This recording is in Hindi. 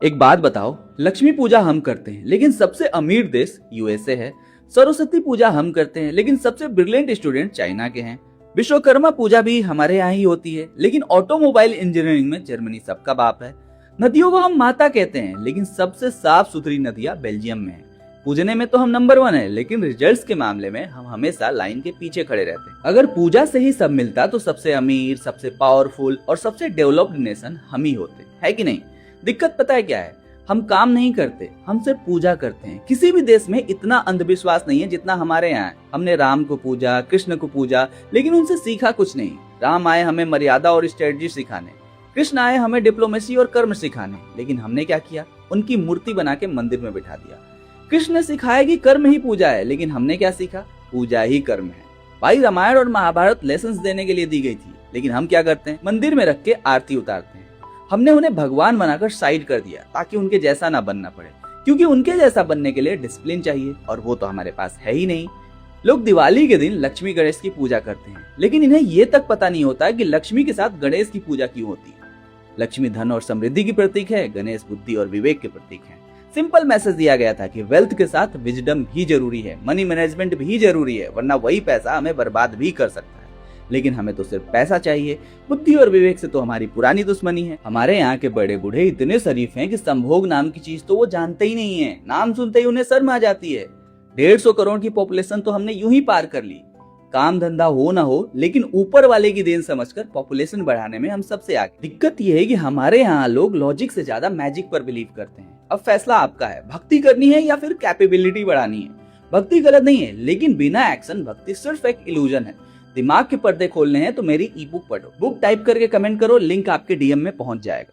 एक बात बताओ, लक्ष्मी पूजा हम करते हैं लेकिन सबसे अमीर देश यूएसए है। सरस्वती पूजा हम करते हैं लेकिन सबसे ब्रिलियंट स्टूडेंट चाइना के हैं। विश्वकर्मा पूजा भी हमारे यहाँ ही होती है लेकिन ऑटोमोबाइल इंजीनियरिंग में जर्मनी सबका बाप है। नदियों को हम माता कहते हैं लेकिन सबसे साफ सुथरी नदियां बेल्जियम में है। पूजने में तो हम नंबर 1 है लेकिन रिजल्ट्स के मामले में हम हमेशा लाइन के पीछे खड़े रहते हैं। अगर पूजा से ही सब मिलता तो सबसे अमीर, सबसे पावरफुल और सबसे डेवलप्ड नेशन हम ही होते, है कि नहीं? दिक्कत पता है क्या है? हम काम नहीं करते, हम सिर्फ पूजा करते हैं। किसी भी देश में इतना अंधविश्वास नहीं है जितना हमारे यहाँ है। हमने राम को पूजा, कृष्ण को पूजा, लेकिन उनसे सीखा कुछ नहीं। राम आए हमें मर्यादा और स्ट्रेटजी सिखाने, कृष्ण आए हमें डिप्लोमेसी और कर्म सिखाने, लेकिन हमने क्या किया? उनकी मूर्ति बना के मंदिर में बिठा दिया। कृष्ण ने सिखाया कि कर्म ही पूजा है, लेकिन हमने क्या सीखा? पूजा ही कर्म है। भाई, रामायण और महाभारत लेसन्स देने के लिए दी गई थी, लेकिन हम क्या करते हैं? मंदिर में रख के आरती उतारते हैं। हमने उन्हें भगवान बनाकर साइड कर दिया ताकि उनके जैसा ना बनना पड़े, क्योंकि उनके जैसा बनने के लिए डिसिप्लिन चाहिए और वो तो हमारे पास है ही नहीं। लोग दिवाली के दिन लक्ष्मी गणेश की पूजा करते हैं, लेकिन इन्हें ये तक पता नहीं होता कि लक्ष्मी के साथ गणेश की पूजा क्यों होती है। लक्ष्मी धन और समृद्धि की प्रतीक है, गणेश बुद्धि और विवेक के प्रतीक है। सिंपल मैसेज दिया गया था कि वेल्थ के साथ विजडम भी जरूरी है, मनी मैनेजमेंट भी जरूरी है, वरना वही पैसा हमें बर्बाद भी कर सकता है। लेकिन हमें तो सिर्फ पैसा चाहिए, बुद्धि और विवेक से तो हमारी पुरानी दुश्मनी है। हमारे यहाँ के बड़े बूढ़े इतने शरीफ हैं कि संभोग नाम की चीज तो वो जानते ही नहीं है। नाम सुनते ही उन्हें शर्म आ जाती है। 150 करोड़ की पॉपुलेशन तो हमने यूं ही पार कर ली। काम धंधा हो ना हो, लेकिन ऊपर वाले की देन समझकर पॉपुलेशन बढ़ाने में हम सबसे आगे। दिक्कत यह है कि हमारे यहाँ लोग लॉजिक से ज्यादा मैजिक पर बिलीव करते हैं। अब फैसला आपका है, भक्ति करनी है या फिर कैपेबिलिटी बढ़ानी है। भक्ति गलत नहीं है, लेकिन बिना एक्शन भक्ति सिर्फ एक इल्यूजन है। दिमाग के पर्दे खोलने हैं तो मेरी ई बुक पढ़ो। बुक टाइप करके कमेंट करो, लिंक आपके डीएम में पहुंच जाएगा।